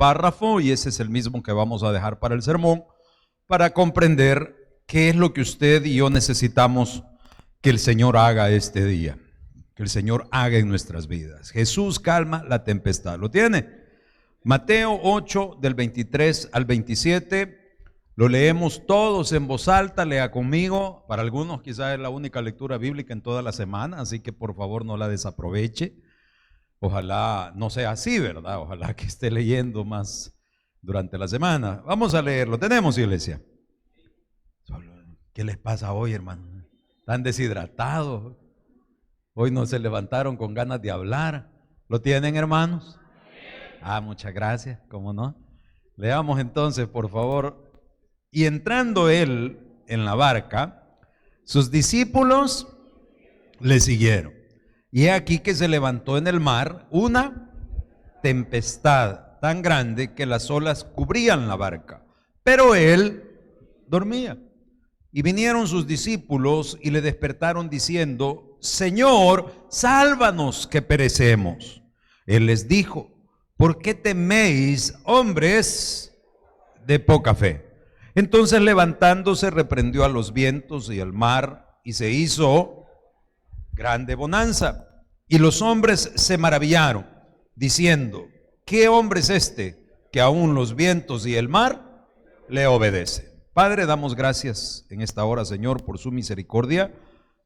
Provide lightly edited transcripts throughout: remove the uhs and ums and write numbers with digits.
párrafo, y ese es el mismo que vamos a dejar para el sermón, para comprender qué es lo que usted y yo necesitamos que el Señor haga este día, que el Señor haga en nuestras vidas. Jesús calma la tempestad. ¿Lo tiene? Mateo 8, del 23 al 27. Lo leemos todos en voz alta, lea conmigo. Para algunos quizás es la única lectura bíblica en toda la semana, así que por favor no la desaproveche. Ojalá no sea así, ¿verdad? Ojalá que esté leyendo más durante la semana. Vamos a leerlo. ¿Tenemos, iglesia? ¿Qué les pasa hoy, hermano? Están deshidratados. Hoy no se levantaron con ganas de hablar. ¿Lo tienen, hermanos? Muchas gracias, ¿cómo no? Leamos entonces, por favor. Y entrando él en la barca, sus discípulos le siguieron. Y he aquí que se levantó en el mar una tempestad tan grande que las olas cubrían la barca, pero él dormía. Y vinieron sus discípulos y le despertaron diciendo: Señor, sálvanos que perecemos. Él les dijo: ¿por qué teméis, hombres de poca fe? Entonces levantándose reprendió a los vientos y al mar, y se hizo grande bonanza. Y los hombres se maravillaron, diciendo: ¿qué hombre es este que aún los vientos y el mar le obedecen? Padre, damos gracias en esta hora, Señor, por su misericordia.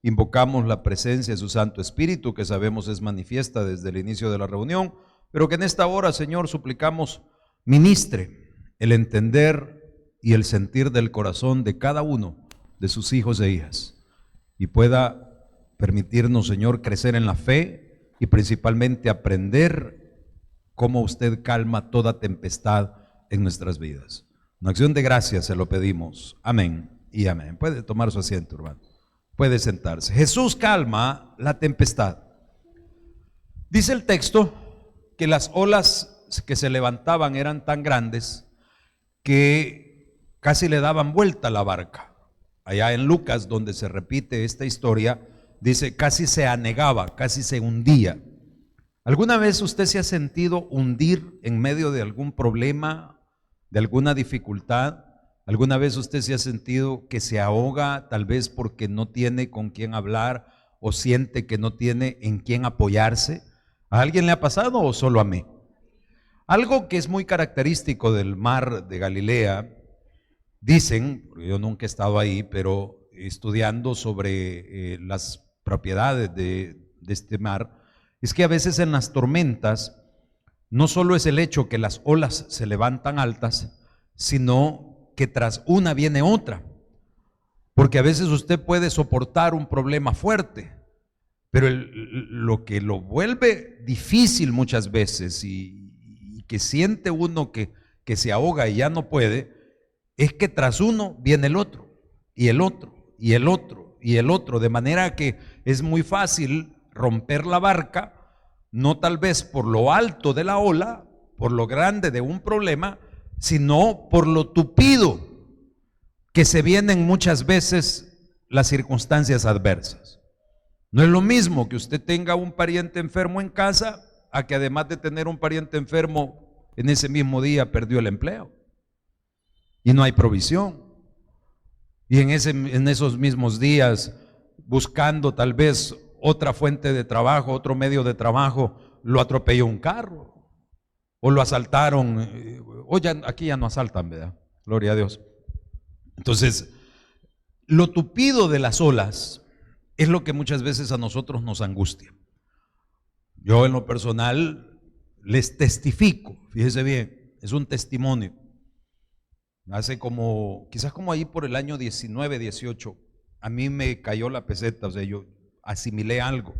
Invocamos la presencia de su Santo Espíritu, que sabemos es manifiesta desde el inicio de la reunión, pero que en esta hora, Señor, suplicamos ministre el entender y el sentir del corazón de cada uno de sus hijos e hijas, y pueda permitirnos, Señor, crecer en la fe y principalmente aprender cómo usted calma toda tempestad en nuestras vidas. Una acción de gracias se lo pedimos. Amén y amén. Puede tomar su asiento, hermano. Puede sentarse. Jesús calma la tempestad. Dice el texto que las olas que se levantaban eran tan grandes que casi le daban vuelta a la barca. Allá en Lucas, donde se repite esta historia, dice: casi se anegaba, casi se hundía. ¿Alguna vez usted se ha sentido hundir en medio de algún problema, de alguna dificultad? ¿Alguna vez usted se ha sentido que se ahoga, tal vez porque no tiene con quién hablar o siente que no tiene en quién apoyarse? ¿A alguien le ha pasado o solo a mí? Algo que es muy característico del mar de Galilea, dicen, yo nunca he estado ahí, pero estudiando sobre las propiedades de este mar, es que a veces en las tormentas no solo es el hecho que las olas se levantan altas, sino que tras una viene otra. Porque a veces usted puede soportar un problema fuerte, pero lo que lo vuelve difícil muchas veces y que siente uno que se ahoga y ya no puede, es que tras uno viene el otro, y el otro, y el otro, y el otro, de manera que es muy fácil romper la barca, no tal vez por lo alto de la ola, por lo grande de un problema, sino por lo tupido que se vienen muchas veces las circunstancias adversas. No es lo mismo que usted tenga un pariente enfermo en casa, a que además de tener un pariente enfermo, en ese mismo día perdió el empleo y no hay provisión. Y en esos mismos días, buscando tal vez otra fuente de trabajo, otro medio de trabajo, lo atropelló un carro o lo asaltaron. Aquí ya no asaltan, ¿verdad? Gloria a Dios. Entonces, lo tupido de las olas es lo que muchas veces a nosotros nos angustia. Yo en lo personal les testifico, fíjese bien, es un testimonio. Hace quizás como ahí por el año 19, 18, a mí me cayó la peseta, o sea, yo asimilé algo.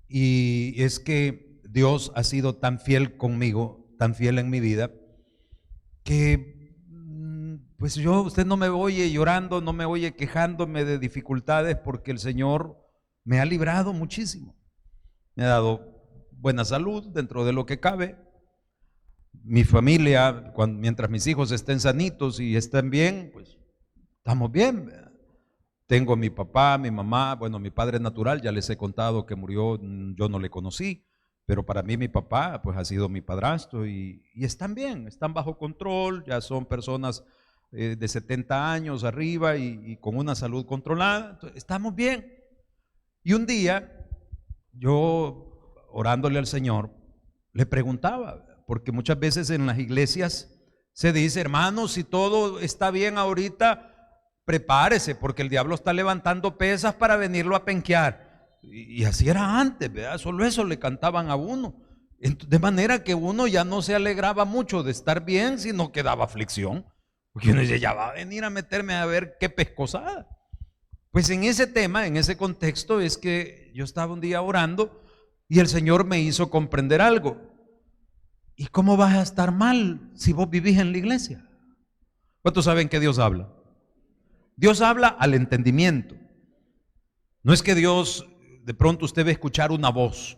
Y es que Dios ha sido tan fiel conmigo, tan fiel en mi vida, que pues usted no me oye llorando, no me oye quejándome de dificultades, porque el Señor me ha librado muchísimo. Me ha dado buena salud dentro de lo que cabe. Mi familia, mientras mis hijos estén sanitos y estén bien, pues estamos bien. Tengo a mi papá, mi mamá, bueno, mi padre natural, ya les he contado que murió, yo no le conocí, pero para mí mi papá pues ha sido mi padrastro y están bien, están bajo control, ya son personas de 70 años arriba y con una salud controlada, entonces, estamos bien. Y un día yo, orándole al Señor, le preguntaba, porque muchas veces en las iglesias se dice, hermano, si todo está bien ahorita, prepárese, porque el diablo está levantando pesas para venirlo a penquear. Y así era antes, ¿verdad? Solo eso le cantaban a uno. De manera que uno ya no se alegraba mucho de estar bien, sino que daba aflicción. Porque uno dice, ya va a venir a meterme a ver qué pescosada. Pues en ese tema, en ese contexto, es que yo estaba un día orando y el Señor me hizo comprender algo. ¿Y cómo vas a estar mal si vos vivís en la iglesia? ¿Cuántos saben que Dios habla? Dios habla al entendimiento. No es que Dios, de pronto usted va a escuchar una voz.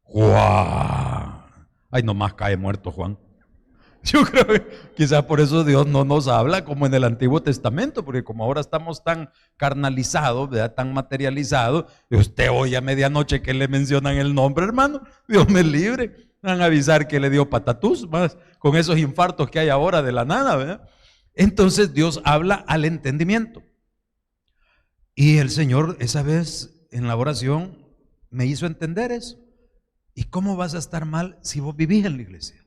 ¡Juan! Ay, nomás cae muerto Juan. Yo creo que quizás por eso Dios no nos habla como en el Antiguo Testamento, porque como ahora estamos tan carnalizados, ¿verdad? Tan materializados, y usted hoy a medianoche que le mencionan el nombre, hermano, Dios me libre, van a avisar que le dio patatús, más con esos infartos que hay ahora de la nada, ¿verdad? Entonces Dios habla al entendimiento. Y el Señor esa vez en la oración me hizo entender eso. ¿Y cómo vas a estar mal si vos vivís en la iglesia?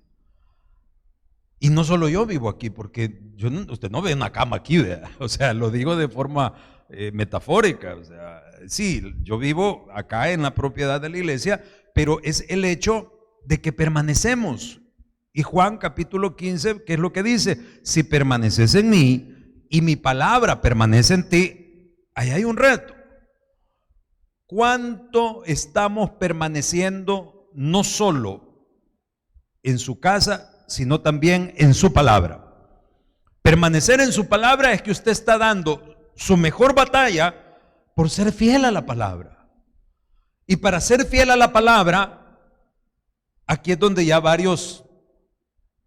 Y no solo yo vivo aquí, porque usted no ve una cama aquí, ¿verdad? O sea, lo digo de forma metafórica. O sea, sí, yo vivo acá en la propiedad de la iglesia, pero es el hecho de que permanecemos. Y Juan capítulo 15, ¿qué es lo que dice? Si permaneces en mí y mi palabra permanece en ti, ahí hay un reto. ¿Cuánto estamos permaneciendo no solo en su casa, sino también en su palabra? Permanecer en su palabra es que usted está dando su mejor batalla por ser fiel a la palabra. Y para ser fiel a la palabra, aquí es donde ya varios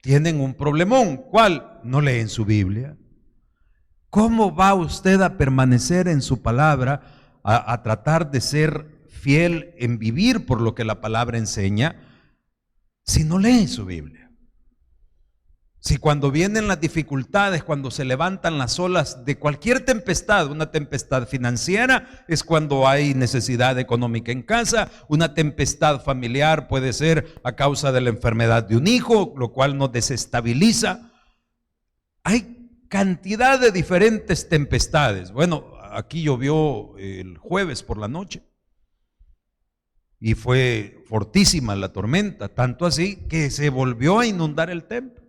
tienen un problemón. ¿Cuál? No leen su Biblia. ¿Cómo va usted a permanecer en su palabra, a tratar de ser fiel en vivir por lo que la palabra enseña, si no lee su Biblia? Si cuando vienen las dificultades, cuando se levantan las olas de cualquier tempestad, una tempestad financiera es cuando hay necesidad económica en casa, una tempestad familiar puede ser a causa de la enfermedad de un hijo, lo cual nos desestabiliza. Hay cantidad de diferentes tempestades. Bueno, aquí llovió el jueves por la noche y fue fortísima la tormenta, tanto así que se volvió a inundar el templo.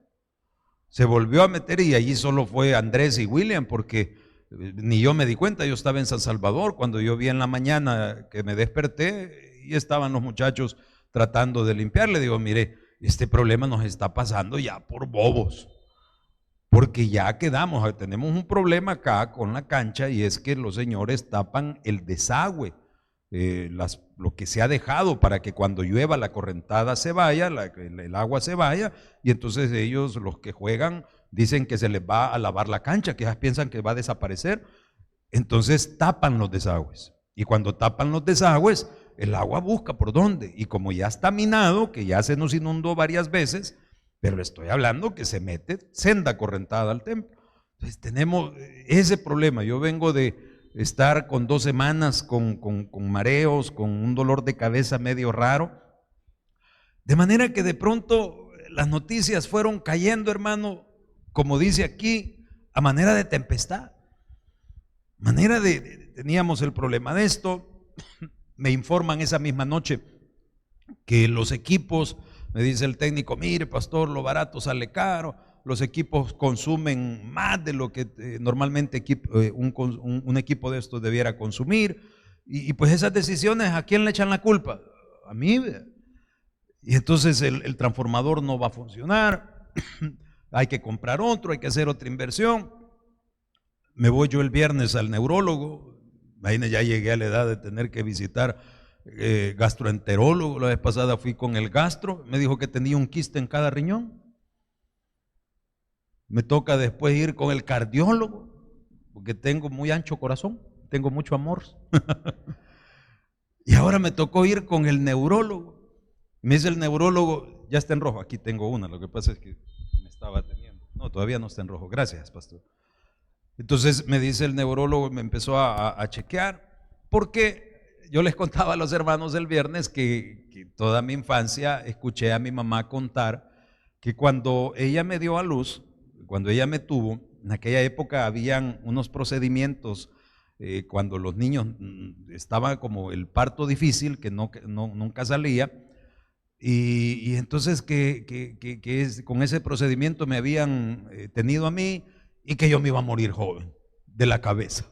Se volvió a meter y allí solo fue Andrés y William, porque ni yo me di cuenta. Yo estaba en San Salvador cuando yo vi en la mañana que me desperté y estaban los muchachos tratando de limpiar. Le digo, mire, este problema nos está pasando ya por bobos, porque ya quedamos, tenemos un problema acá con la cancha y es que los señores tapan el desagüe. Lo que se ha dejado para que cuando llueva la correntada se vaya, el agua se vaya, y entonces ellos, los que juegan, dicen que se les va a lavar la cancha, que ya piensan que va a desaparecer. Entonces tapan los desagües, y cuando tapan los desagües, el agua busca por dónde, y como ya está minado, que ya se nos inundó varias veces, pero le estoy hablando que se mete senda correntada al templo. Entonces tenemos ese problema. Yo vengo de estar con 2 semanas con mareos, con un dolor de cabeza medio raro, de manera que de pronto las noticias fueron cayendo, hermano, como dice aquí, a manera de tempestad, teníamos el problema de esto. Me informan esa misma noche que los equipos, me dice el técnico, mire pastor, lo barato sale caro, los equipos consumen más de lo que normalmente un equipo de estos debiera consumir, y pues esas decisiones, ¿a quién le echan la culpa? A mí. Y entonces el transformador no va a funcionar, hay que comprar otro, hay que hacer otra inversión. Me voy yo el viernes al neurólogo, imagínense, ya llegué a la edad de tener que visitar gastroenterólogo. La vez pasada fui con el gastro, me dijo que tenía un quiste en cada riñón. Me toca después ir con el cardiólogo, porque tengo muy ancho corazón, tengo mucho amor. Y ahora me tocó ir con el neurólogo. Me dice el neurólogo, ya está en rojo, aquí tengo una, lo que pasa es que me estaba teniendo. No, todavía no está en rojo, gracias, pastor. Entonces me dice el neurólogo, me empezó a chequear, porque yo les contaba a los hermanos el viernes que toda mi infancia escuché a mi mamá contar que cuando ella me dio a luz, cuando ella me tuvo, en aquella época habían unos procedimientos cuando los niños estaba como el parto difícil, que nunca salía, y entonces con ese procedimiento me habían tenido a mí y que yo me iba a morir joven de la cabeza.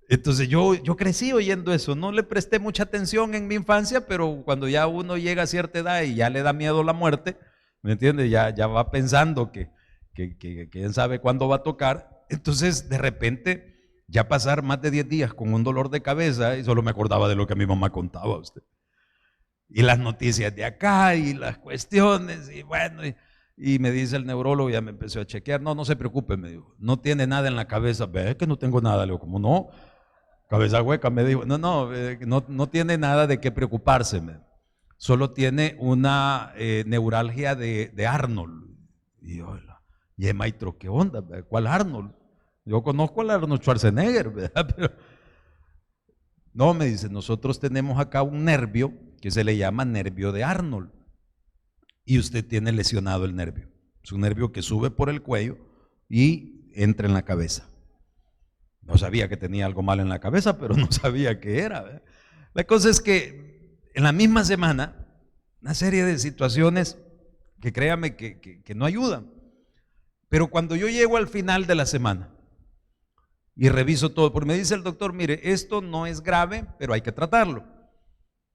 Entonces yo crecí oyendo eso, no le presté mucha atención en mi infancia, pero cuando ya uno llega a cierta edad y ya le da miedo la muerte, ¿me entiendes? Ya va pensando que quién sabe cuándo va a tocar. Entonces de repente ya pasar más de 10 días con un dolor de cabeza y solo me acordaba de lo que mi mamá contaba a usted. Y las noticias de acá y las cuestiones y bueno, y me dice el neurólogo, ya me empezó a chequear, no se preocupe, me dijo, no tiene nada en la cabeza. Ve que no tengo nada, le digo, ¿cómo no? Cabeza hueca, me dijo, no tiene nada de qué preocuparse, solo tiene una neuralgia de Arnold. Y yo, maestro, ¿qué onda? ¿Cuál Arnold? Yo conozco al Arnold Schwarzenegger, ¿verdad? Pero no, me dice, nosotros tenemos acá un nervio que se le llama nervio de Arnold y usted tiene lesionado el nervio. Es un nervio que sube por el cuello y entra en la cabeza. No sabía que tenía algo mal en la cabeza, pero no sabía qué era, ¿verdad? La cosa es que en la misma semana, una serie de situaciones que créame que no ayudan. Pero cuando yo llego al final de la semana y reviso todo, porque me dice el doctor, mire, esto no es grave, pero hay que tratarlo.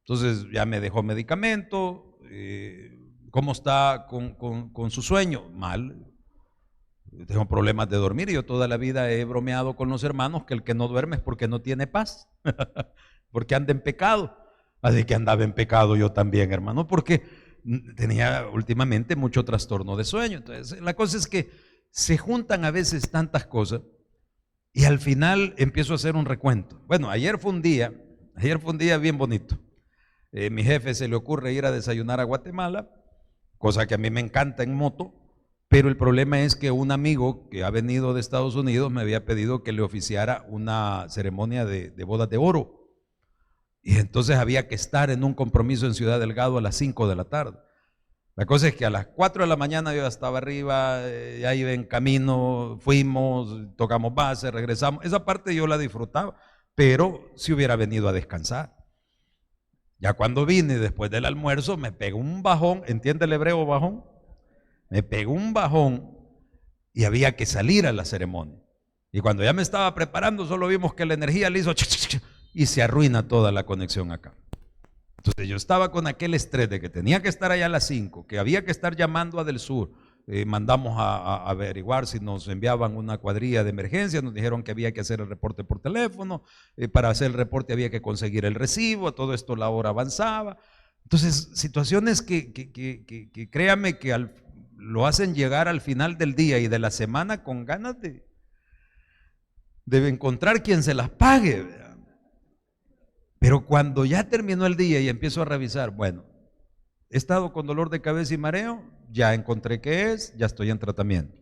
Entonces ya me dejó medicamento. ¿Cómo está con su sueño? Mal. Tengo problemas de dormir y yo toda la vida he bromeado con los hermanos que el que no duerme es porque no tiene paz, porque anda en pecado. Así que andaba en pecado yo también, hermano, porque tenía últimamente mucho trastorno de sueño. Entonces la cosa es que se juntan a veces tantas cosas y al final empiezo a hacer un recuento. Bueno, ayer fue un día bien bonito. Mi jefe se le ocurre ir a desayunar a Guatemala, cosa que a mí me encanta en moto, pero el problema es que un amigo que ha venido de Estados Unidos me había pedido que le oficiara una ceremonia de bodas de oro. Y entonces había que estar en un compromiso en Ciudad Delgado a las 5 de la tarde. La cosa es que a las 4 de la mañana yo ya estaba arriba, ya iba en camino, fuimos, tocamos base, regresamos. Esa parte yo la disfrutaba, pero si hubiera venido a descansar. Ya cuando vine después del almuerzo me pegó un bajón, ¿entiende el hebreo bajón? Me pegó un bajón y había que salir a la ceremonia. Y cuando ya me estaba preparando solo vimos que la energía le hizo y se arruina toda la conexión acá. Entonces yo estaba con aquel estrés de que tenía que estar allá a las 5, que había que estar llamando a Del Sur. Mandamos a averiguar si nos enviaban una cuadrilla de emergencia, nos dijeron que había que hacer el reporte por teléfono, para hacer el reporte había que conseguir el recibo, todo esto la hora avanzaba. Entonces situaciones que créame que lo hacen llegar al final del día y de la semana con ganas de encontrar quien se las pague, ¿verdad? Pero cuando ya terminó el día y empiezo a revisar, bueno, he estado con dolor de cabeza y mareo, ya encontré qué es, ya estoy en tratamiento.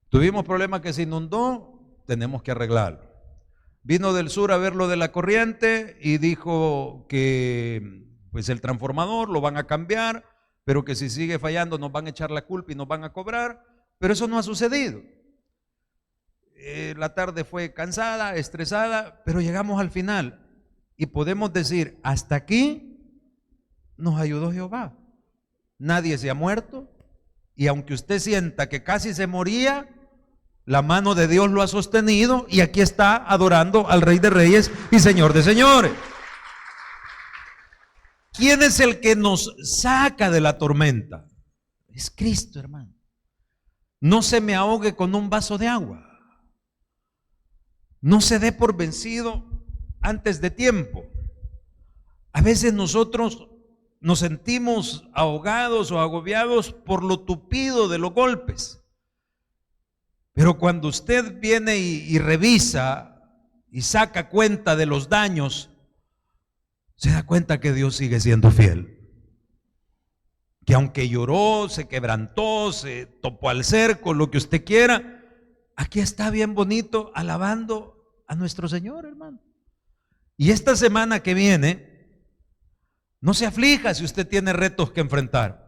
Tuvimos problema que se inundó, tenemos que arreglarlo. Vino Del Sur a ver lo de la corriente y dijo que pues el transformador lo van a cambiar, pero que si sigue fallando nos van a echar la culpa y nos van a cobrar, pero eso no ha sucedido. La tarde fue cansada, estresada, pero llegamos al final y podemos decir, hasta aquí nos ayudó Jehová. Nadie se ha muerto y aunque usted sienta que casi se moría, la mano de Dios lo ha sostenido y aquí está adorando al Rey de Reyes y Señor de Señores. ¿Quién es el que nos saca de la tormenta? Es Cristo, hermano. No se me ahogue con un vaso de agua. No se dé por vencido antes de tiempo. A veces nosotros nos sentimos ahogados o agobiados por lo tupido de los golpes. Pero cuando usted viene y revisa y saca cuenta de los daños, se da cuenta que Dios sigue siendo fiel. que aunque lloró, se quebrantó, se topó al cerco, lo que usted quiera, aquí está bien bonito alabando a nuestro Señor, hermano. Y esta semana que viene, no se aflija si usted tiene retos que enfrentar.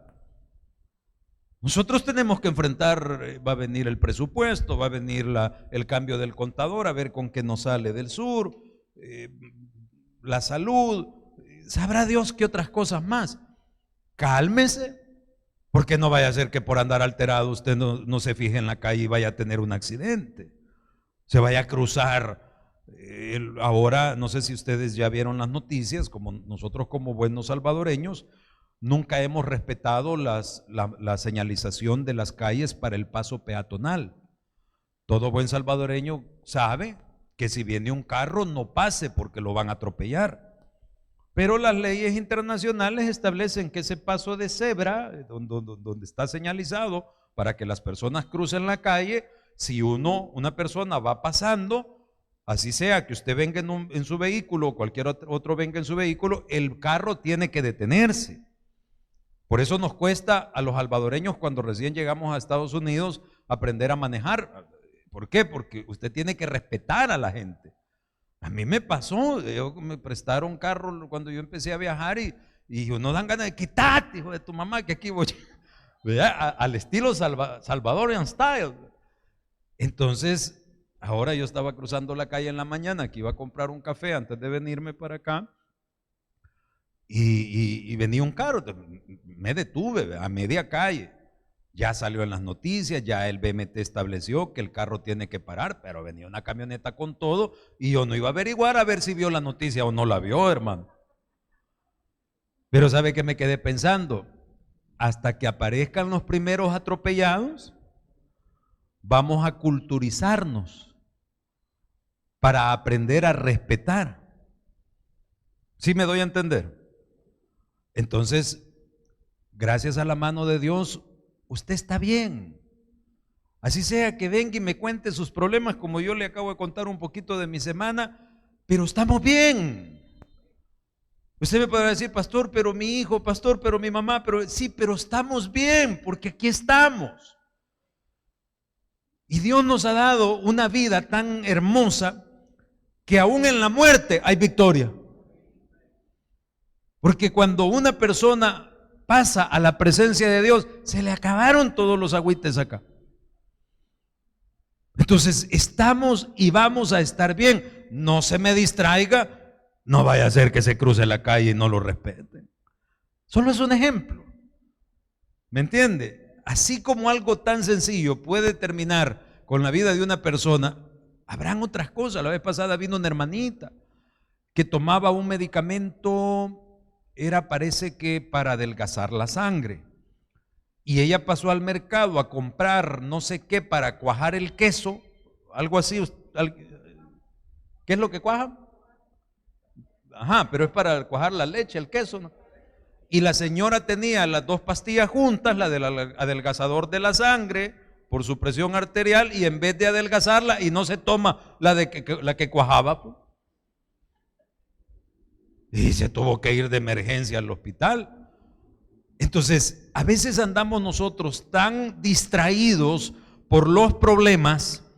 Nosotros tenemos que enfrentar, va a venir el presupuesto, va a venir el cambio del contador, a ver con qué nos sale del sur, la salud, sabrá Dios qué otras cosas más. Cálmese, porque no vaya a ser que por andar alterado usted no se fije en la calle y vaya a tener un accidente, se vaya a cruzar. Ahora, no sé si ustedes ya vieron las noticias, como nosotros como buenos salvadoreños, nunca hemos respetado la señalización de las calles para el paso peatonal. Todo buen salvadoreño sabe que si viene un carro no pase porque lo van a atropellar. Pero las leyes internacionales establecen que ese paso de cebra, donde está señalizado para que las personas crucen la calle, si una persona va pasando, así sea que usted venga en su vehículo o cualquier otro venga en su vehículo, el carro tiene que detenerse. Por eso nos cuesta a los salvadoreños cuando recién llegamos a Estados Unidos aprender a manejar. ¿Por qué? Porque usted tiene que respetar a la gente. A mí me pasó, me prestaron carro cuando yo empecé a viajar y uno dan ganas de quitarte, hijo de tu mamá, que aquí voy, al estilo Salvadorian style. Entonces, ahora yo estaba cruzando la calle en la mañana, que iba a comprar un café antes de venirme para acá, y venía un carro, me detuve a media calle. Ya salió en las noticias, ya el BMT estableció que el carro tiene que parar, pero venía una camioneta con todo y yo no iba a averiguar a ver si vio la noticia o no la vio, hermano. Pero ¿sabe qué me quedé pensando? Hasta que aparezcan los primeros atropellados, vamos a culturizarnos para aprender a respetar. ¿Sí me doy a entender? Entonces, gracias a la mano de Dios, usted está bien. Así sea que venga y me cuente sus problemas, como yo le acabo de contar un poquito de mi semana, pero estamos bien. Usted me podrá decir, pastor, pero mi hijo, pastor, pero mi mamá, pero sí, pero estamos bien, porque aquí estamos. Y Dios nos ha dado una vida tan hermosa que aún en la muerte hay victoria. Porque cuando una persona pasa a la presencia de Dios, se le acabaron todos los agüites acá. Entonces estamos y vamos a estar bien. No se me distraiga, no vaya a ser que se cruce la calle y no lo respeten. Solo es un ejemplo. ¿Me entiende? Así como algo tan sencillo puede terminar con la vida de una persona, habrán otras cosas. La vez pasada vino una hermanita que tomaba un medicamento, parece que para adelgazar la sangre, y ella pasó al mercado a comprar no sé qué para cuajar el queso, algo así. ¿Qué es lo que cuaja? Ajá, pero es para cuajar la leche, el queso, ¿no? Y la señora tenía las dos pastillas juntas, la del adelgazador de la sangre por su presión arterial, y en vez de adelgazarla, y no se toma la que cuajaba, pues. Y se tuvo que ir de emergencia al hospital. Entonces, a veces andamos nosotros tan distraídos por los problemas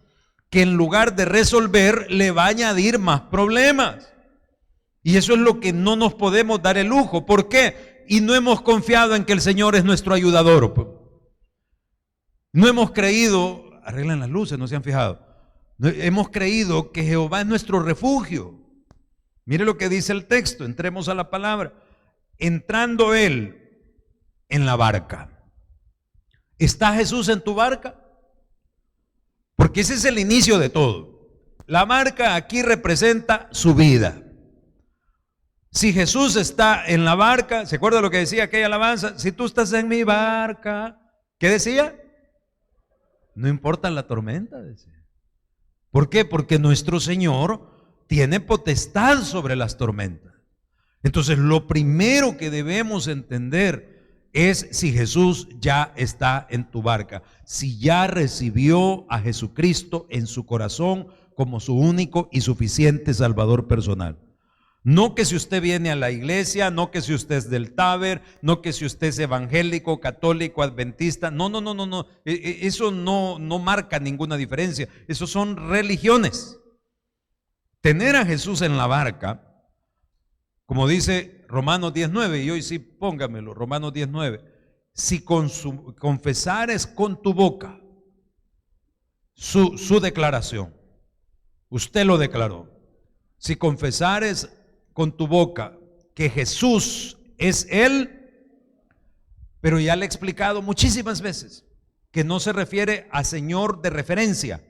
que en lugar de resolver le va a añadir más problemas. Y eso es lo que no nos podemos dar el lujo. ¿Por qué? Y no hemos confiado en que el Señor es nuestro ayudador. No hemos creído, arreglen las luces, no se han fijado. No, hemos creído que Jehová es nuestro refugio. Mire lo que dice el texto, entremos a la palabra. Entrando él en la barca. ¿Está Jesús en tu barca? Porque ese es el inicio de todo. La barca aquí representa su vida. Si Jesús está en la barca, ¿se acuerda lo que decía aquella alabanza? Si tú estás en mi barca, ¿qué decía? No importa la tormenta, decía. ¿Por qué? Porque nuestro Señor tiene potestad sobre las tormentas. Entonces, lo primero que debemos entender es si Jesús ya está en tu barca, si ya recibió a Jesucristo en su corazón como su único y suficiente Salvador personal. No que si usted viene a la iglesia, no que si usted es del Taber, no que si usted es evangélico, católico, adventista. No, no, no, no, no. Eso no marca ninguna diferencia. Eso son religiones. Tener a Jesús en la barca, como dice Romanos 19, y hoy sí póngamelo, Romanos 19. Si confesares con tu boca su declaración, usted lo declaró. Si confesares con tu boca que Jesús es Él, pero ya le he explicado muchísimas veces que no se refiere a Señor de referencia,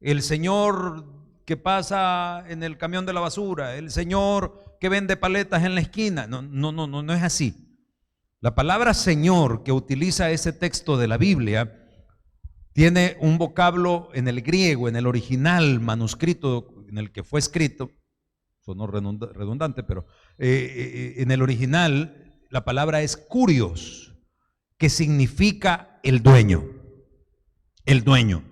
el Señor que pasa en el camión de la basura, el Señor que vende paletas en la esquina. No, no, no, no, no es así. La palabra Señor que utiliza ese texto de la Biblia tiene un vocablo en el griego, en el original manuscrito en el que fue escrito. Sonó redundante, pero en el original la palabra es kurios, que significa el dueño. El dueño.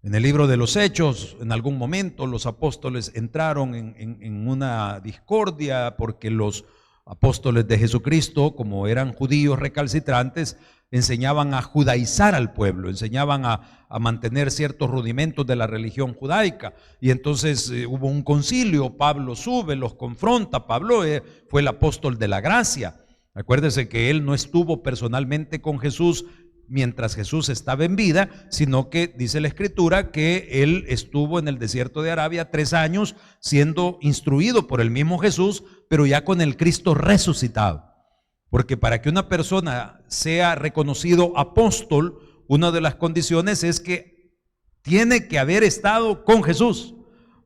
En el libro de los Hechos, en algún momento los apóstoles entraron en una discordia porque los apóstoles de Jesucristo, como eran judíos recalcitrantes, enseñaban a judaizar al pueblo, enseñaban a mantener ciertos rudimentos de la religión judaica. Y entonces hubo un concilio, Pablo sube, los confronta. Pablo fue el apóstol de la gracia. Acuérdese que él no estuvo personalmente con Jesús mientras Jesús estaba en vida, sino que dice la Escritura que él estuvo en el desierto de Arabia 3 años siendo instruido por el mismo Jesús, pero ya con el Cristo resucitado. Porque para que una persona sea reconocido apóstol, una de las condiciones es que tiene que haber estado con Jesús.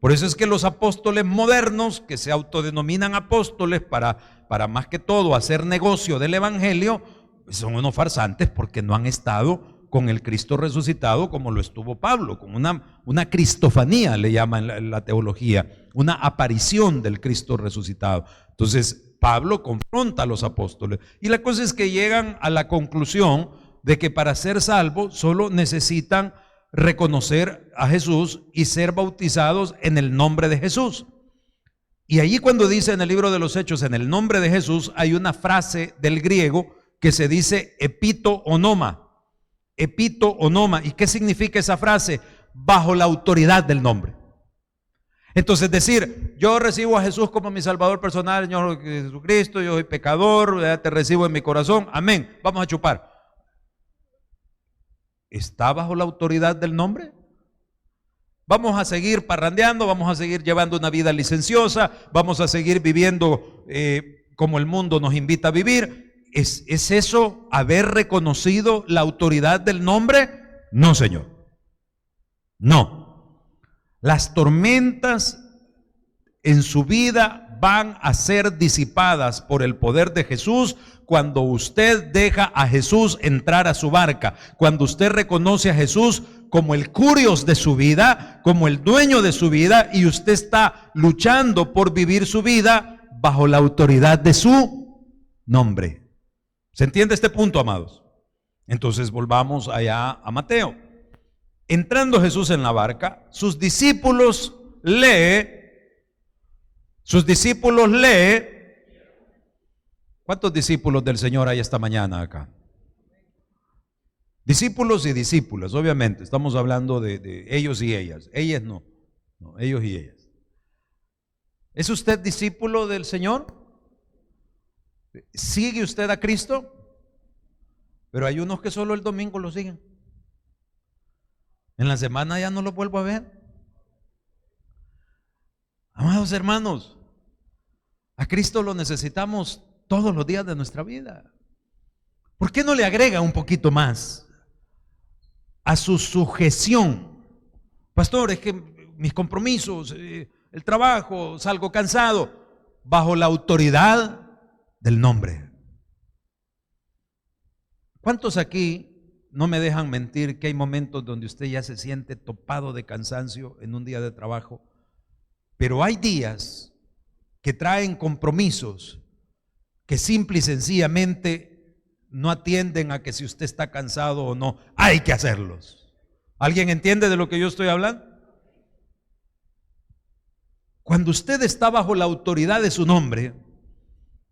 Por eso es que los apóstoles modernos, que se autodenominan apóstoles para más que todo hacer negocio del evangelio, son unos farsantes porque no han estado con el Cristo resucitado como lo estuvo Pablo, con una cristofanía le llaman en la teología, una aparición del Cristo resucitado. Entonces Pablo confronta a los apóstoles y la cosa es que llegan a la conclusión de que para ser salvos solo necesitan reconocer a Jesús y ser bautizados en el nombre de Jesús. Y allí cuando dice en el libro de los Hechos en el nombre de Jesús, hay una frase del griego que se dice epito onoma. Epito onoma. ¿Y qué significa esa frase? Bajo la autoridad del nombre. Entonces decir, yo recibo a Jesús como mi Salvador personal, Señor Jesucristo, yo soy pecador, te recibo en mi corazón, amén, vamos a chupar. ¿Está bajo la autoridad del nombre? Vamos a seguir parrandeando, vamos a seguir llevando una vida licenciosa, vamos a seguir viviendo como el mundo nos invita a vivir. ¿Es eso haber reconocido la autoridad del nombre? No, Señor. No. Las tormentas en su vida van a ser disipadas por el poder de Jesús cuando usted deja a Jesús entrar a su barca, cuando usted reconoce a Jesús como el kurios de su vida, como el dueño de su vida, y usted está luchando por vivir su vida bajo la autoridad de su nombre. ¿Se entiende este punto, amados? Entonces volvamos allá a Mateo. Entrando Jesús en la barca, sus discípulos leen. ¿Cuántos discípulos del Señor hay esta mañana acá? Discípulos y discípulas, obviamente. Estamos hablando de ellos y ellas. Ellas no, ellos y ellas. ¿Es usted discípulo del Señor? ¿Sigue usted a Cristo? Pero hay unos que solo el domingo lo siguen. En la semana ya no lo vuelvo a ver. Amados hermanos, a Cristo lo necesitamos todos los días de nuestra vida. ¿Por qué no le agrega un poquito más a su sujeción? Pastor, es que mis compromisos, el trabajo, salgo cansado, bajo la autoridad del nombre. ¿Cuántos aquí no me dejan mentir que hay momentos donde usted ya se siente topado de cansancio en un día de trabajo? Pero hay días que traen compromisos que simple y sencillamente no atienden a que si usted está cansado o no, hay que hacerlos. ¿Alguien entiende de lo que yo estoy hablando? cuando usted está bajo la autoridad de su nombre,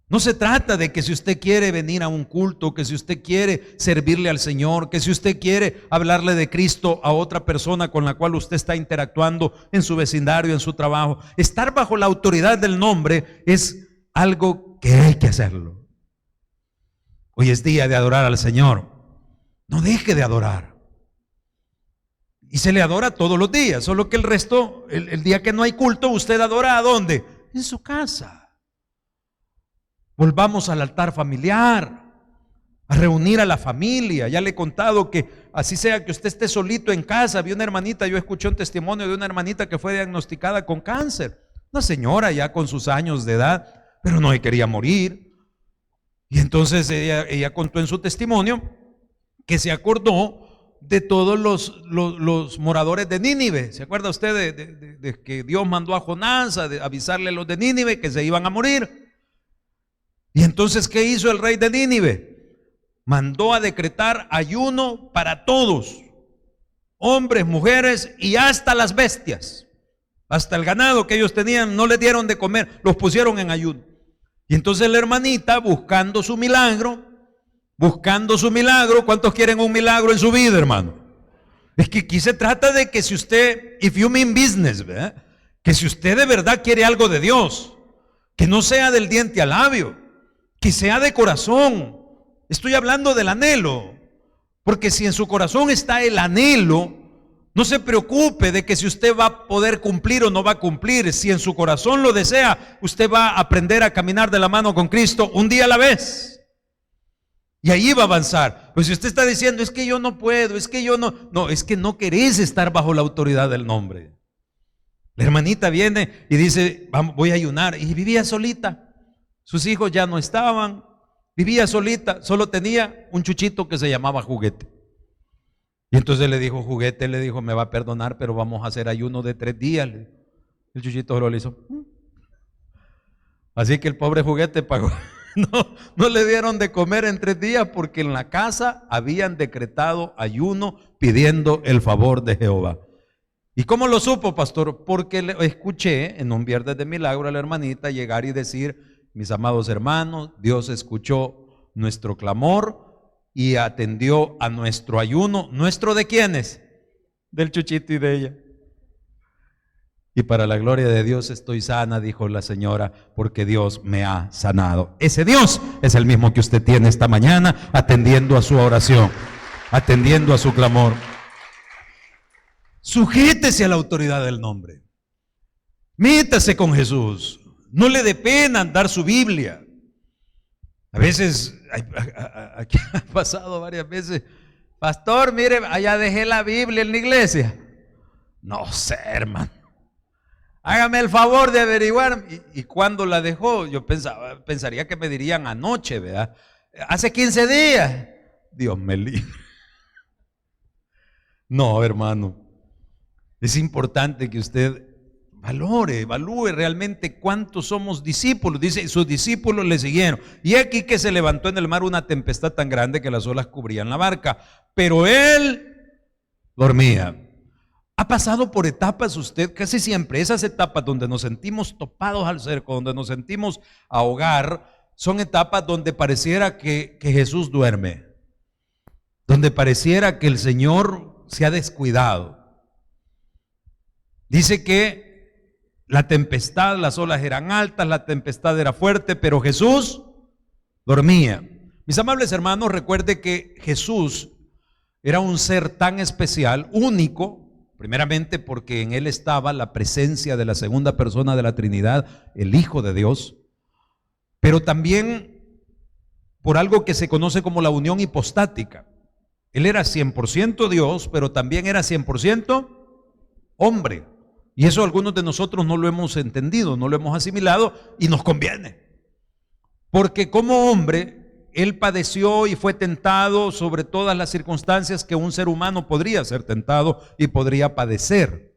no se trata de que si usted quiere venir a un culto, que si usted quiere servirle al Señor, que si usted quiere hablarle de Cristo a otra persona con la cual usted está interactuando en su vecindario, en su trabajo. Estar bajo la autoridad del nombre es algo que hay que hacerlo. Hoy es día de adorar al Señor. No deje de adorar. Y se le adora todos los días, solo que el resto, el día que no hay culto, usted adora ¿a dónde? En su casa. Volvamos al altar familiar, a reunir a la familia. Ya le he contado que así sea que usted esté solito en casa. Vi una hermanita, yo escuché un testimonio de una hermanita que fue diagnosticada con cáncer. Una señora ya con sus años de edad, pero no se quería morir. Y entonces ella contó en su testimonio que se acordó de todos los moradores de Nínive. ¿Se acuerda usted de que Dios mandó a Jonás a avisarle a los de Nínive que se iban a morir? Y entonces, ¿qué hizo el rey de Nínive? Mandó a decretar ayuno para todos, hombres, mujeres y hasta las bestias. Hasta el ganado que ellos tenían no les dieron de comer, los pusieron en ayuno. Y entonces la hermanita, buscando su milagro, ¿cuántos quieren un milagro en su vida, hermano? Es que aquí se trata de que si usted, if you mean business, ¿verdad? Que si usted de verdad quiere algo de Dios, que no sea del diente al labio, que sea de corazón. Estoy hablando del anhelo, porque si en su corazón está el anhelo, no se preocupe de que si usted va a poder cumplir o no va a cumplir. Si en su corazón lo desea, usted va a aprender a caminar de la mano con Cristo un día a la vez. Y ahí va a avanzar. Pues si usted está diciendo, es que yo no puedo, es que yo no, es que no querés estar bajo la autoridad del nombre. La hermanita viene y dice, vamos, voy a ayunar, y vivía solita. Sus hijos ya no estaban, vivía solita, solo tenía un chuchito que se llamaba Juguete. Y entonces le dijo Juguete, le dijo, me va a perdonar, pero vamos a hacer ayuno de 3 días. El chuchito solo le hizo. Así que el pobre Juguete pagó. No le dieron de comer en 3 días porque en la casa habían decretado ayuno pidiendo el favor de Jehová. ¿Y cómo lo supo, pastor? Porque le escuché en un viernes de milagro a la hermanita llegar y decir, mis amados hermanos, Dios escuchó nuestro clamor y atendió a nuestro ayuno. ¿Nuestro de quiénes? Del chuchito y de ella. Y para la gloria de Dios estoy sana, dijo la señora, porque Dios me ha sanado. Ese Dios es el mismo que usted tiene esta mañana, atendiendo a su oración, atendiendo a su clamor. Sujétese a la autoridad del nombre. Métase con Jesús. No le dé pena andar su Biblia. A veces, aquí ha pasado varias veces, pastor, mire, allá dejé la Biblia en la iglesia. No sé, hermano. Hágame el favor de averiguar. ¿Y cuándo la dejó? Yo pensaría que me dirían anoche, ¿verdad? Hace 15 días. Dios me libre. No, hermano. Es importante que usted evalúe realmente cuántos somos discípulos. Dice, sus discípulos le siguieron. Y aquí que se levantó en el mar una tempestad tan grande que las olas cubrían la barca. Pero él dormía. ¿Ha pasado por etapas usted? Casi siempre esas etapas donde nos sentimos topados al cerco, donde nos sentimos ahogar, son etapas donde pareciera que Jesús duerme, donde pareciera que el Señor se ha descuidado. Dice que la tempestad, las olas eran altas, la tempestad era fuerte, pero Jesús dormía. Mis amables hermanos, recuerde que Jesús era un ser tan especial, único, primeramente porque en él estaba la presencia de la segunda persona de la Trinidad, el Hijo de Dios, pero también por algo que se conoce como la unión hipostática. Él era 100% Dios, pero también era 100% hombre. Y eso algunos de nosotros no lo hemos entendido, no lo hemos asimilado y nos conviene. Porque como hombre, él padeció y fue tentado sobre todas las circunstancias que un ser humano podría ser tentado y podría padecer.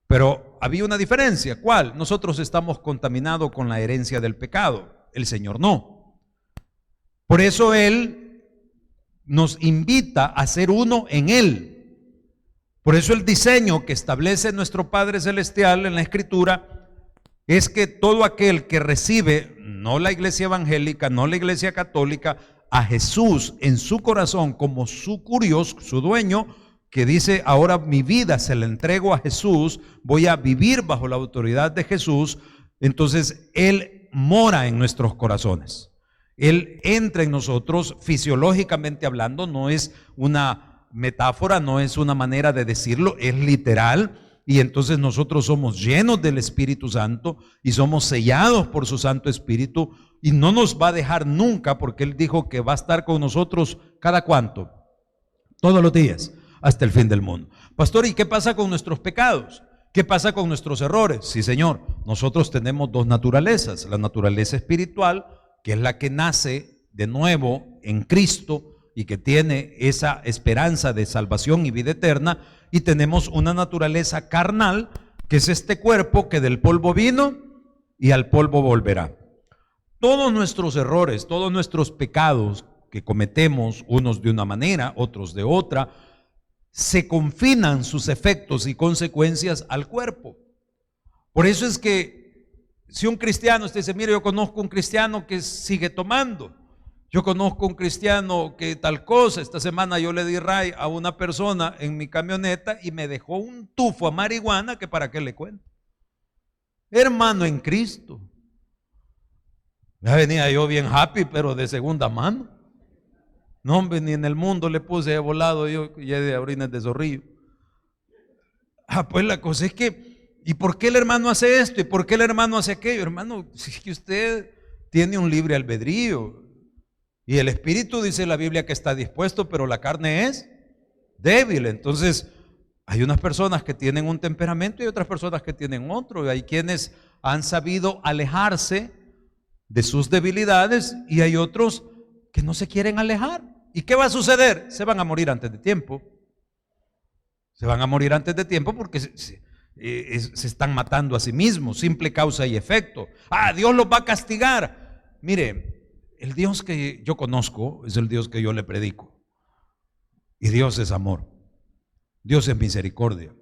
Pero había una diferencia. ¿Cuál? Nosotros estamos contaminados con la herencia del pecado. El Señor no. Por eso Él nos invita a ser uno en Él. Por eso el diseño que establece nuestro Padre Celestial en la Escritura es que todo aquel que recibe, no la iglesia evangélica, no la iglesia católica, a Jesús en su corazón como su curios, su dueño, que dice: ahora mi vida se la entrego a Jesús, voy a vivir bajo la autoridad de Jesús. Entonces Él mora en nuestros corazones, Él entra en nosotros fisiológicamente hablando, no es una metáfora, no es una manera de decirlo, es literal. Y entonces nosotros somos llenos del Espíritu Santo y somos sellados por su Santo Espíritu, y no nos va a dejar nunca, porque Él dijo que va a estar con nosotros cada cuánto, todos los días, hasta el fin del mundo. Pastor, ¿y qué pasa con nuestros pecados? ¿Qué pasa con nuestros errores? Sí, Señor, nosotros tenemos dos naturalezas: la naturaleza espiritual, que es la que nace de nuevo en Cristo y que tiene esa esperanza de salvación y vida eterna, y tenemos una naturaleza carnal, que es este cuerpo que del polvo vino y al polvo volverá. Todos nuestros errores, todos nuestros pecados que cometemos, unos de una manera, otros de otra, se confinan sus efectos y consecuencias al cuerpo. Por eso es que si un cristiano, usted dice: mire, yo conozco un cristiano que sigue tomando, yo conozco un cristiano que tal cosa. Esta semana yo le di ray a una persona en mi camioneta y me dejó un tufo a marihuana que para qué le cuento. Hermano en Cristo, ya venía yo bien happy, pero de segunda mano. No, hombre, ni en el mundo le puse de volado yo ya de orines de zorrillo. Pues la cosa es que, ¿y por qué el hermano hace esto? ¿Y por qué el hermano hace aquello? Hermano, si es que usted tiene un libre albedrío. Y el espíritu, dice la Biblia, que está dispuesto, pero la carne es débil. Entonces, hay unas personas que tienen un temperamento y otras personas que tienen otro. Y hay quienes han sabido alejarse de sus debilidades y hay otros que no se quieren alejar. ¿Y qué va a suceder? Se van a morir antes de tiempo. Se van a morir antes de tiempo porque se están matando a sí mismos, simple causa y efecto. Dios los va a castigar. Mire, el Dios que yo conozco es el Dios que yo le predico. Y Dios es amor. Dios es misericordia.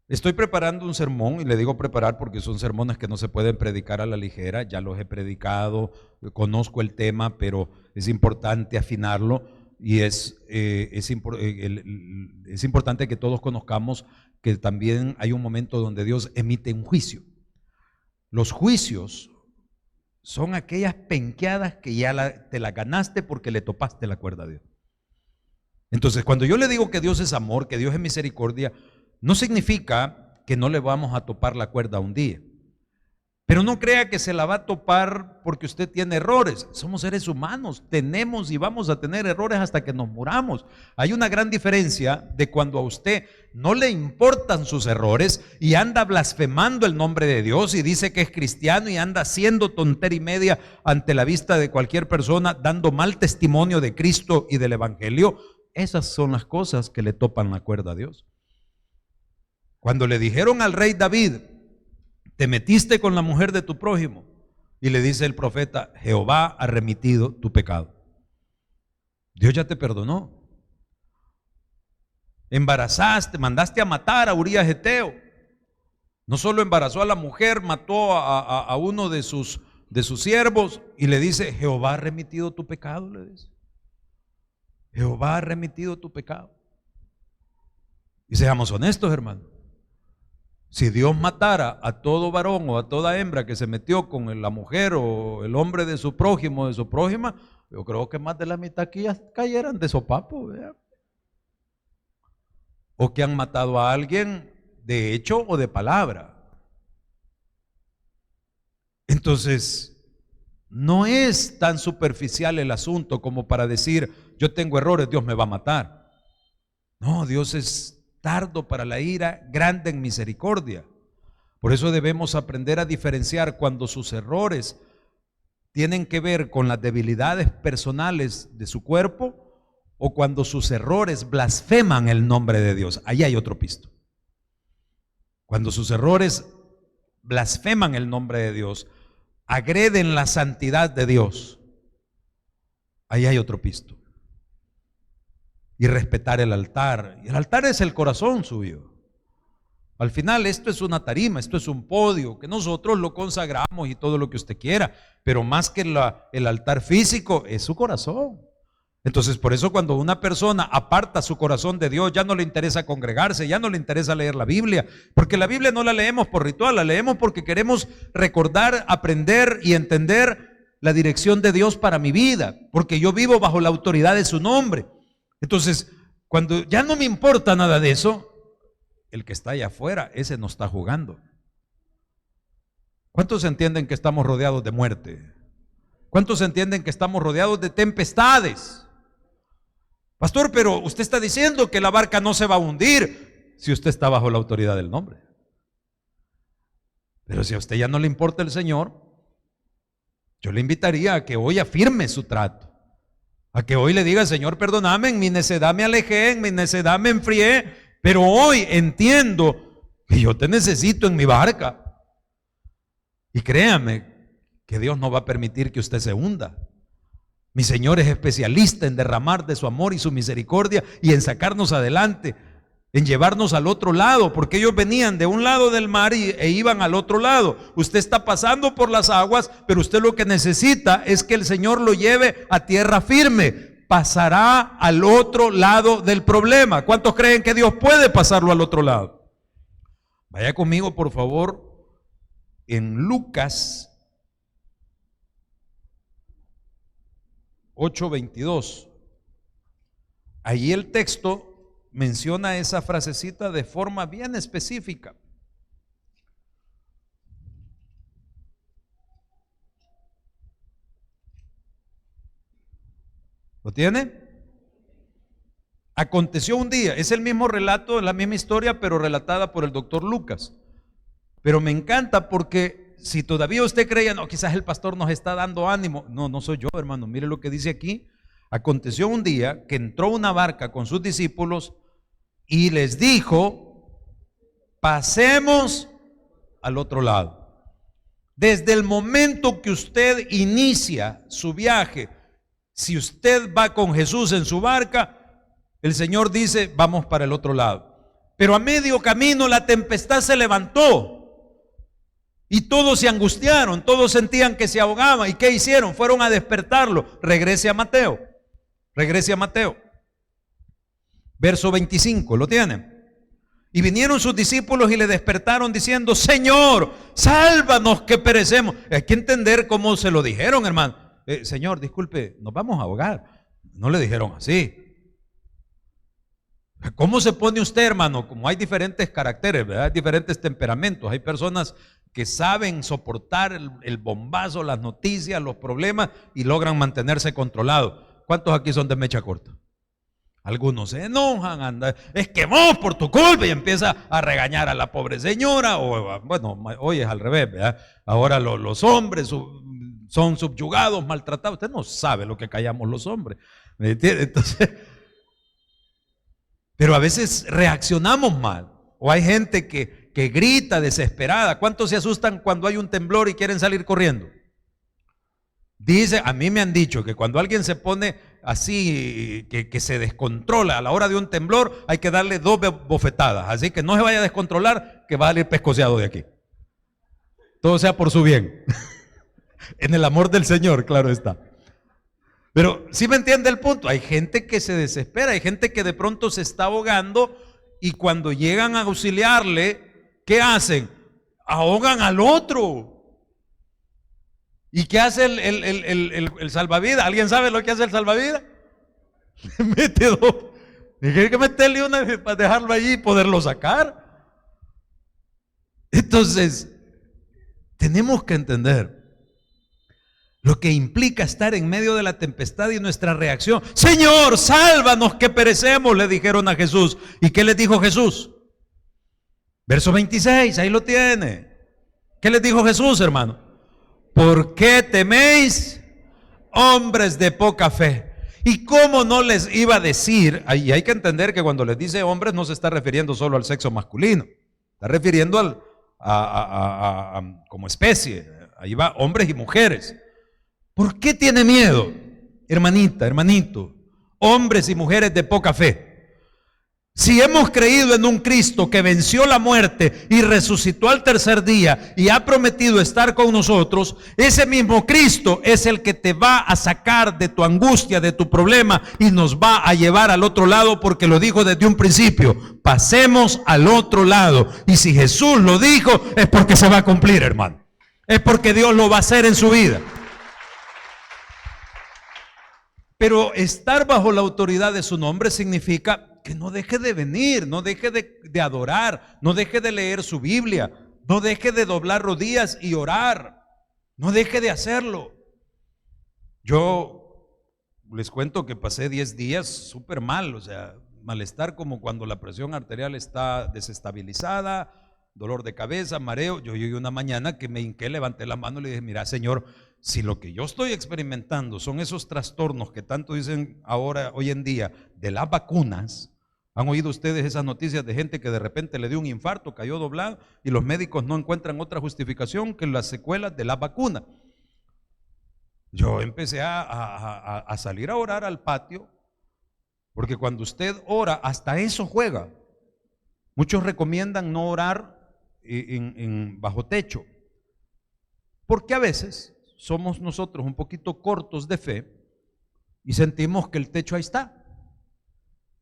Estoy preparando un sermón, y le digo preparar porque son sermones que no se pueden predicar a la ligera. Ya los he predicado, conozco el tema, pero es importante afinarlo. Y es importante que todos conozcamos que también hay un momento donde Dios emite un juicio. Los juicios son aquellas penqueadas que ya te las ganaste porque le topaste la cuerda a Dios. Entonces, cuando yo le digo que Dios es amor, que Dios es misericordia, no significa que no le vamos a topar la cuerda un día. Pero no crea que se la va a topar porque usted tiene errores. Somos seres humanos, tenemos y vamos a tener errores hasta que nos muramos. Hay una gran diferencia de cuando a usted no le importan sus errores y anda blasfemando el nombre de Dios y dice que es cristiano y anda haciendo tontería y media ante la vista de cualquier persona, dando mal testimonio de Cristo y del Evangelio. Esas son las cosas que le topan la cuerda a Dios. Cuando le dijeron al rey David: te metiste con la mujer de tu prójimo, y le dice el profeta: Jehová ha remitido tu pecado. Dios ya te perdonó. Embarazaste, mandaste a matar a Urías Eteo. No solo embarazó a la mujer, mató a uno de sus siervos, y le dice: Jehová ha remitido tu pecado, le dice. Jehová ha remitido tu pecado. Y seamos honestos, hermano. Si Dios matara a todo varón o a toda hembra que se metió con la mujer o el hombre de su prójimo o de su prójima, yo creo que más de la mitad aquí ya cayeran de sopapo, ¿verdad? O que han matado a alguien de hecho o de palabra. Entonces, no es tan superficial el asunto como para decir: yo tengo errores, Dios me va a matar. No, Dios es tardo para la ira, grande en misericordia. Por eso debemos aprender a diferenciar cuando sus errores tienen que ver con las debilidades personales de su cuerpo o cuando sus errores blasfeman el nombre de Dios. Ahí hay otro pisto. Cuando sus errores blasfeman el nombre de Dios, agreden la santidad de Dios, ahí hay otro pisto. y respetar el altar. Y el altar es el corazón suyo. Al final esto es una tarima, esto es un podio, que nosotros lo consagramos y todo lo que usted quiera, pero más que el altar físico es su corazón. Entonces por eso cuando una persona aparta su corazón de Dios, ya no le interesa congregarse, ya no le interesa leer la Biblia, porque la Biblia no la leemos por ritual, la leemos porque queremos recordar, aprender y entender la dirección de Dios para mi vida, porque yo vivo bajo la autoridad de su nombre. Entonces, cuando ya no me importa nada de eso, el que está allá afuera, ese no está jugando. ¿Cuántos entienden que estamos rodeados de muerte? ¿Cuántos entienden que estamos rodeados de tempestades? Pastor, pero usted está diciendo que la barca no se va a hundir si usted está bajo la autoridad del nombre. Pero si a usted ya no le importa el Señor, yo le invitaría a que hoy afirme su trato, a que hoy le diga: Señor, perdóname, en mi necedad me alejé, en mi necedad me enfrié, pero hoy entiendo que yo te necesito en mi barca. Y créame que Dios no va a permitir que usted se hunda. Mi Señor es especialista en derramar de su amor y su misericordia y en sacarnos adelante, en llevarnos al otro lado, porque ellos venían de un lado del mar e iban al otro lado. Usted está pasando por las aguas, pero usted lo que necesita es que el Señor lo lleve a tierra firme. Pasará al otro lado del problema. ¿Cuántos creen que Dios puede pasarlo al otro lado? Vaya conmigo, por favor, en Lucas 8:22. Allí el texto menciona esa frasecita de forma bien específica. ¿Lo tiene? Aconteció un día, es el mismo relato, la misma historia, pero relatada por el doctor Lucas. Pero me encanta porque si todavía usted creía, no, quizás el pastor nos está dando ánimo. No, no soy yo, hermano. Mire lo que dice aquí. Aconteció un día que entró una barca con sus discípulos y les dijo: pasemos al otro lado. Desde el momento que usted inicia su viaje, si usted va con Jesús en su barca, el Señor dice: vamos para el otro lado. Pero a medio camino la tempestad se levantó y todos se angustiaron, todos sentían que se ahogaban. ¿Y qué hicieron? Fueron a despertarlo. Regrese a Mateo. Regrese a Mateo. Verso 25, ¿lo tienen? Y vinieron sus discípulos y le despertaron diciendo: Señor, sálvanos que perecemos. Hay que entender cómo se lo dijeron, hermano. Señor, disculpe, nos vamos a ahogar. No le dijeron así. ¿Cómo se pone usted, hermano? Como hay diferentes caracteres, ¿verdad? Hay diferentes temperamentos. Hay personas que saben soportar el bombazo, las noticias, los problemas y logran mantenerse controlados. ¿Cuántos aquí son de mecha corta? Algunos se enojan, andan, es que vos por tu culpa, y empieza a regañar a la pobre señora. O bueno, hoy es al revés, ¿verdad? Ahora los hombres son subyugados, maltratados. Usted no sabe lo que callamos los hombres, ¿me entiende? Entonces, pero a veces reaccionamos mal. O hay gente que grita desesperada. ¿Cuántos se asustan cuando hay un temblor y quieren salir corriendo? Dice, a mí me han dicho que cuando alguien se pone así, que se descontrola a la hora de un temblor, hay que darle 2 bofetadas. Así que no se vaya a descontrolar, que va a salir pescoceado de aquí. Todo sea por su bien. En el amor del Señor, claro está. Pero ¿sí me entiende el punto? Hay gente que se desespera, hay gente que de pronto se está ahogando y cuando llegan a auxiliarle, ¿qué hacen? Ahogan al otro. ¿Y qué hace el salvavidas? ¿Alguien sabe lo que hace el salvavidas? Le mete 2. Hay que meterle una para dejarlo allí y poderlo sacar. Entonces, tenemos que entender lo que implica estar en medio de la tempestad y nuestra reacción. Señor, sálvanos que perecemos, le dijeron a Jesús. ¿Y qué les dijo Jesús? Verso 26, ahí lo tiene. ¿Qué les dijo Jesús, hermano? ¿Por qué teméis, hombres de poca fe? ¿Y cómo no les iba a decir? Y hay que entender que cuando les dice hombres no se está refiriendo solo al sexo masculino, está refiriendo como especie. Ahí va hombres y mujeres. ¿Por qué tiene miedo, hermanita, hermanito? hombres y mujeres de poca fe. Si hemos creído en un Cristo que venció la muerte y resucitó al tercer día y ha prometido estar con nosotros, ese mismo Cristo es el que te va a sacar de tu angustia, de tu problema, y nos va a llevar al otro lado, porque lo dijo desde un principio: pasemos al otro lado. Y si Jesús lo dijo, es porque se va a cumplir, hermano. Es porque Dios lo va a hacer en su vida. Pero estar bajo la autoridad de su nombre significa que no deje de venir, no deje de adorar, no deje de leer su Biblia, no deje de doblar rodillas y orar, no deje de hacerlo. Yo les cuento que pasé 10 días súper mal, o sea, malestar como cuando la presión arterial está desestabilizada, dolor de cabeza, mareo. Yo llegué una mañana que me hinqué, levanté la mano y le dije: mira, Señor, si lo que yo estoy experimentando son esos trastornos que tanto dicen ahora, hoy en día, de las vacunas. ¿Han oído ustedes esas noticias de gente que de repente le dio un infarto, cayó doblado y los médicos no encuentran otra justificación que las secuelas de la vacuna? Yo empecé a salir a orar al patio, porque cuando usted ora, hasta eso juega. Muchos recomiendan no orar bajo techo, porque a veces somos nosotros un poquito cortos de fe y sentimos que el techo ahí está.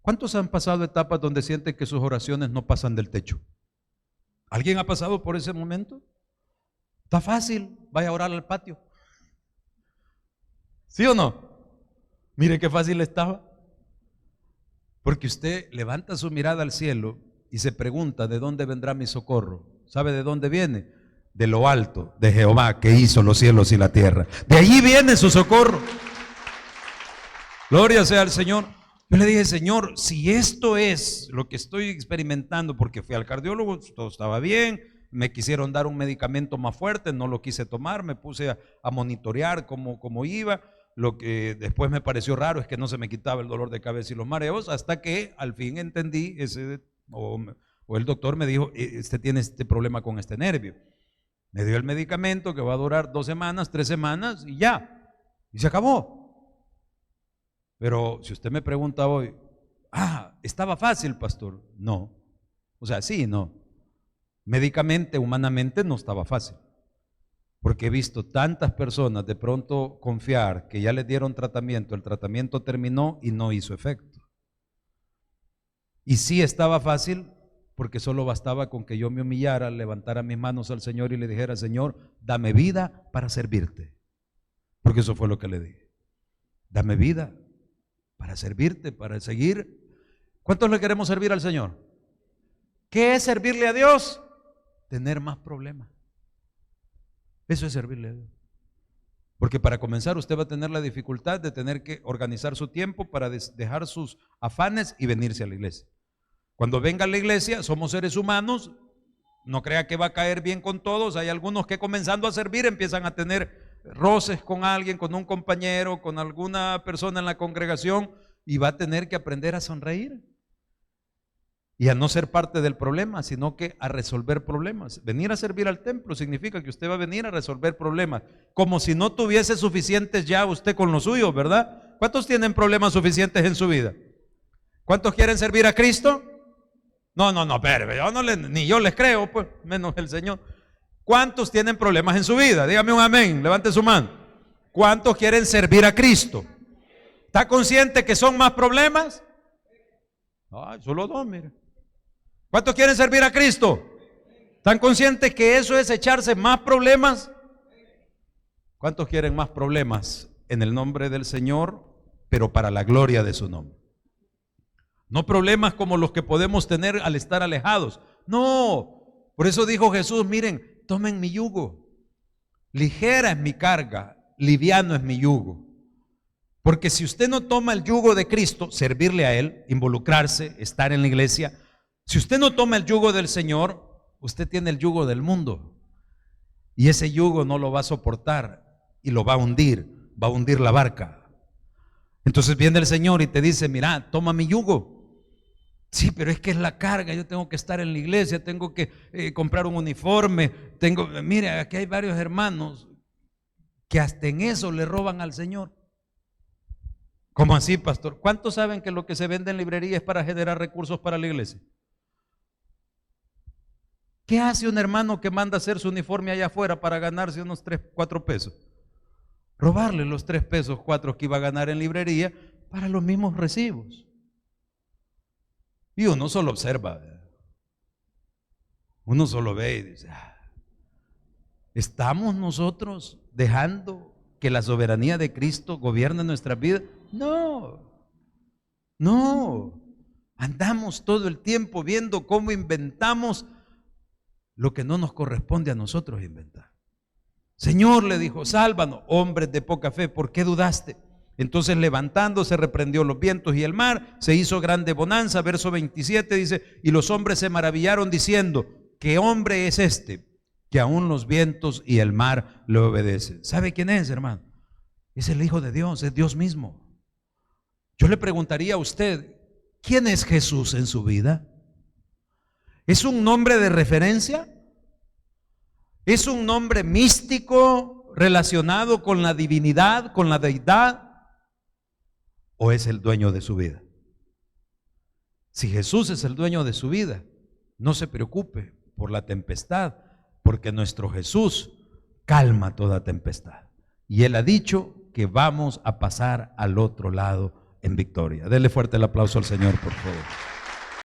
¿Cuántos han pasado etapas donde sienten que sus oraciones no pasan del techo? ¿Alguien ha pasado por ese momento? Está fácil, vaya a orar al patio. ¿Sí o no? Mire qué fácil estaba. Porque usted levanta su mirada al cielo y se pregunta: ¿de dónde vendrá mi socorro? ¿Sabe de dónde viene? De lo alto, de Jehová, que hizo los cielos y la tierra. De allí viene su socorro. Gloria sea al Señor. Yo le dije: Señor, si esto es lo que estoy experimentando, porque fui al cardiólogo, todo estaba bien, me quisieron dar un medicamento más fuerte, no lo quise tomar, me puse a monitorear cómo iba. Lo que después me pareció raro es que no se me quitaba el dolor de cabeza y los mareos, hasta que al fin entendí, o el doctor me dijo: usted tiene este problema con este nervio. Me dio el medicamento que va a durar 2 semanas, 3 semanas y ya, y se acabó. Pero si usted me pregunta hoy: ¿estaba fácil, pastor? No. O sea, sí, no. Médicamente, humanamente no estaba fácil. Porque he visto tantas personas de pronto confiar que ya les dieron tratamiento, el tratamiento terminó y no hizo efecto. Y sí estaba fácil porque solo bastaba con que yo me humillara, levantara mis manos al Señor y le dijera: Señor, dame vida para servirte. Porque eso fue lo que le dije. Dame vida para servirte, para seguir. ¿Cuántos le queremos servir al Señor? ¿Qué es servirle a Dios? Tener más problemas. Eso es servirle a Dios. Porque para comenzar usted va a tener la dificultad de tener que organizar su tiempo para dejar sus afanes y venirse a la iglesia. Cuando venga a la iglesia, somos seres humanos, no crea que va a caer bien con todos. Hay algunos que comenzando a servir empiezan a tener roces con alguien, con un compañero, con alguna persona en la congregación, y va a tener que aprender a sonreír y a no ser parte del problema, sino que a resolver problemas. Venir a servir al templo significa que usted va a venir a resolver problemas, como si no tuviese suficientes ya usted con lo suyo, ¿verdad? ¿Cuántos tienen problemas suficientes en su vida? ¿Cuántos quieren servir a Cristo? No, pero ni yo les creo, pues, menos el Señor. ¿Cuántos tienen problemas en su vida? Dígame un amén, levante su mano. ¿Cuántos quieren servir a Cristo? ¿Está consciente que son más problemas? Solo 2, mire. ¿Cuántos quieren servir a Cristo? ¿Están conscientes que eso es echarse más problemas? ¿Cuántos quieren más problemas en el nombre del Señor, pero para la gloria de su nombre? No problemas como los que podemos tener al estar alejados. No, por eso dijo Jesús: miren, tomen mi yugo, ligera es mi carga, liviano es mi yugo. Porque si usted no toma el yugo de Cristo, servirle a Él, involucrarse, estar en la iglesia, si usted no toma el yugo del Señor, usted tiene el yugo del mundo, y ese yugo no lo va a soportar y lo va a hundir la barca. Entonces viene el Señor y te dice: mira, toma mi yugo. Sí, pero es que es la carga, yo tengo que estar en la iglesia, tengo que comprar un uniforme, mire, aquí hay varios hermanos que hasta en eso le roban al Señor. ¿Cómo así, pastor? ¿Cuántos saben que lo que se vende en librería es para generar recursos para la iglesia? ¿Qué hace un hermano que manda a hacer su uniforme allá afuera para ganarse unos 3, 4 pesos? Robarle los 3 pesos, 4 que iba a ganar en librería para los mismos recibos. Y uno solo observa, uno solo ve y dice, ¿estamos nosotros dejando que la soberanía de Cristo gobierne nuestras vidas? No, no. Andamos todo el tiempo viendo cómo inventamos lo que no nos corresponde a nosotros inventar. Señor, le dijo, sálvanos, hombres de poca fe, ¿por qué dudaste? Entonces levantándose reprendió los vientos y el mar, se hizo grande bonanza. Verso 27 dice, y los hombres se maravillaron diciendo, ¿qué hombre es este que aún los vientos y el mar le obedecen? ¿Sabe quién es, hermano? Es el Hijo de Dios, es Dios mismo. Yo le preguntaría a usted, ¿quién es Jesús en su vida? ¿Es un nombre de referencia? ¿Es un nombre místico relacionado con la divinidad, con la deidad? ¿O es el dueño de su vida? Si Jesús es el dueño de su vida, no se preocupe por la tempestad, porque nuestro Jesús calma toda tempestad. Y Él ha dicho que vamos a pasar al otro lado en victoria. Dele fuerte el aplauso al Señor, por favor.